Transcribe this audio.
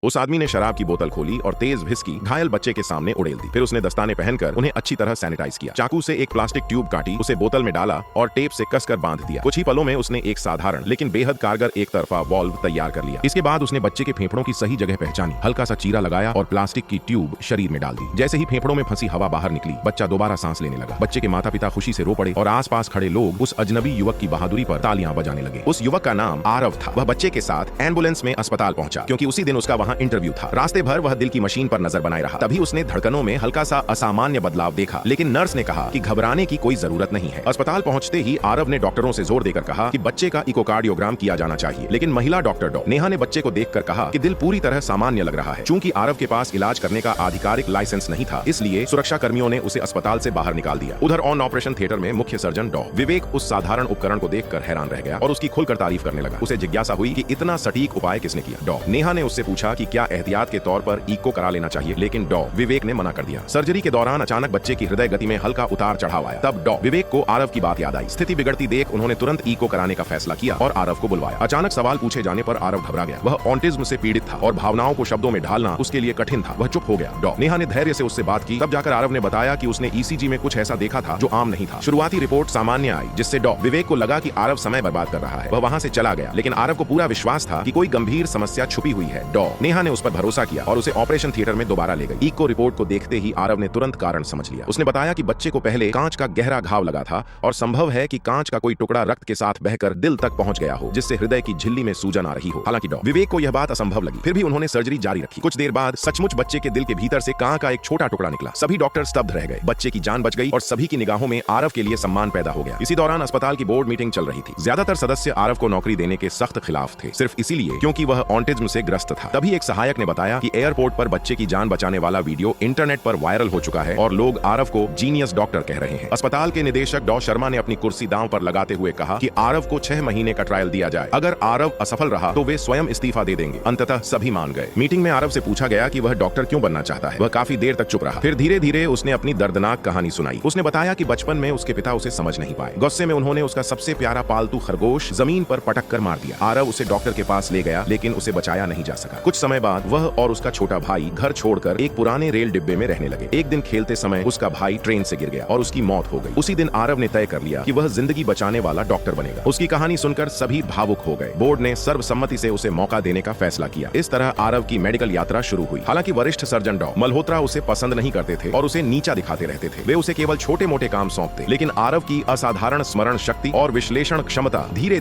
उस आदमी ने शराब की बोतल खोली और तेज व्हिस्की घायल बच्चे के सामने उड़ेल दी। फिर उसने दस्ताने पहनकर उन्हें अच्छी तरह सैनिटाइज किया। चाकू से एक प्लास्टिक ट्यूब काटी, उसे बोतल में डाला और टेप से कसकर बांध दिया। कुछ ही पलों में उसने एक साधारण लेकिन बेहद कारगर एक तरफा वॉल्व तैयार कर लिया। इसके बाद उसने बच्चे के फेफड़ों की सही जगह पहचानी, हल्का सा चीरा लगाया और प्लास्टिक की ट्यूब शरीर में डाल दी। जैसे ही फेफड़ों में फंसी हवा बाहर निकली, बच्चा दोबारा सांस लेने लगा। बच्चे के माता पिता खुशी से रो पड़े और आसपास खड़े लोग उस अजनबी युवक की बहादुरी पर तालियां बजाने लगे। उस युवक का नाम आरव था। वह बच्चे के साथ एम्बुलेंस में अस्पताल पहुंचा, क्योंकि उसी दिन उसका वहां इंटरव्यू था। रास्ते भर वह दिल की मशीन पर नजर बनाए रहा। तभी उसने धड़कनों में हल्का सा असामान्य बदलाव देखा, लेकिन नर्स ने कहा कि घबराने की कोई जरूरत नहीं है। अस्पताल पहुंचते ही आरव ने डॉक्टरों से जोर देकर कहा कि बच्चे का इकोकार्डियोग्राम किया जाना चाहिए। लेकिन महिला डॉक्टर नेहा ने बच्चे को देखकर कहा कि दिल पूरी तरह सामान्य लग रहा है। चूंकि आरव के पास इलाज करने का आधिकारिक लाइसेंस नहीं था, इसलिए सुरक्षा कर्मियों ने उसे अस्पताल से बाहर निकाल दिया। उधर ऑन ऑपरेशन थिएटर में मुख्य सर्जन डॉ विवेक उस साधारण उपकरण को देखकर हैरान रह गया और उसकी खुलकर तारीफ करने लगा। उसे जिज्ञासा हुई कि इतना सटीक उपाय किसने किया। डॉ नेहा ने उससे पूछा कि क्या एहतियात के तौर पर इको करा लेना चाहिए, लेकिन डॉ विवेक ने मना कर दिया। सर्जरी के दौरान अचानक बच्चे की हृदय गति में हल्का उतार चढ़ाव आया। तब डॉ विवेक को आरव की बात याद आई। स्थिति बिगड़ती देख उन्होंने तुरंत इको कराने का फैसला किया और आरव को बुलवाया। अचानक सवाल पूछे जाने पर आरव घबरा गया। वह ऑटिज्म से पीड़ित था और भावनाओं को शब्दों में ढालना उसके लिए कठिन था। वह चुप हो गया। डॉ नेहा ने धैर्य से उससे बात की। तब जाकर आरव ने बताया कि उसने ईसीजी में कुछ ऐसा देखा था जो आम नहीं था। शुरुआती रिपोर्ट सामान्य आई, जिससे डॉ विवेक को लगा कि आरव समय बर्बाद कर रहा है। वह वहां से चला गया, लेकिन आरव को पूरा विश्वास था कि कोई गंभीर समस्या छुपी हुई है। डॉ नेहा ने उस पर भरोसा किया और उसे ऑपरेशन थिएटर में दोबारा ले गई। इको रिपोर्ट को देखते ही आरव ने तुरंत कारण समझ लिया। उसने बताया कि बच्चे को पहले कांच का गहरा घाव लगा था और संभव है कि कांच का कोई टुकड़ा रक्त के साथ बहकर दिल तक पहुंच गया हो, जिससे हृदय की झिल्ली में सूजन आ रही हो। हालांकि डॉ विवेक को यह बात असंभव लगी, फिर भी उन्होंने सर्जरी जारी रखी। कुछ देर बाद सचमुच बच्चे के दिल के भीतर से कांच का एक छोटा टुकड़ा निकला। सभी डॉक्टर स्तब्ध रह गए। बच्चे की जान बच गई और सभी की निगाहों में आरव के लिए सम्मान पैदा हो गया। इसी दौरान अस्पताल की बोर्ड मीटिंग चल रही थी। ज्यादातर सदस्य आरव को नौकरी देने के सख्त खिलाफ थे, सिर्फ इसीलिए क्योंकि वह ऑटिज्म से ग्रस्त था। तभी एक सहायक ने बताया कि एयरपोर्ट पर बच्चे की जान बचाने वाला वीडियो इंटरनेट पर वायरल हो चुका है और लोग आरव को जीनियस डॉक्टर कह रहे हैं। अस्पताल के निदेशक डॉ शर्मा ने अपनी कुर्सी दांव पर लगाते हुए कहा कि आरव को 6 महीने का ट्रायल दिया जाए। अगर आरव असफल रहा तो वे स्वयं इस्तीफा दे देंगे। अंततः सभी मान गए। मीटिंग में आरव से पूछा गया कि वह डॉक्टर क्यों बनना चाहता है। वह काफी देर तक चुप रहा। फिर धीरे धीरे उसने अपनी दर्दनाक कहानी सुनाई। उसने बताया कि बचपन में उसके पिता उसे समझ नहीं पाए। गुस्से में उन्होंने उसका सबसे प्यारा पालतू खरगोश जमीन पर पटक कर मार दिया। आरव उसे डॉक्टर के पास ले गया, लेकिन उसे बचाया नहीं जा सका। कुछ समय बाद वह और उसका छोटा भाई घर छोड़कर एक पुराने रेल डिब्बे में रहने लगे। एक दिन खेलते समय उसका भाई ट्रेन से गिर गया और उसकी मौत हो गई। उसी दिन आरव ने तय कर लिया कि वह जिंदगी बचाने वाला डॉक्टर बनेगा। उसकी कहानी सुनकर सभी भावुक हो गए। बोर्ड ने सर्वसम्मति से उसे मौका देने का फैसला किया। इस तरह आरव की मेडिकल यात्रा शुरू हुई। हालांकि वरिष्ठ सर्जन डॉ मल्होत्रा उसे पसंद नहीं करते थे और उसे नीचा दिखाते रहते थे। वे उसे केवल छोटे मोटे काम सौंपते, लेकिन आरव की असाधारण स्मरण शक्ति और विश्लेषण क्षमता धीरे धीरे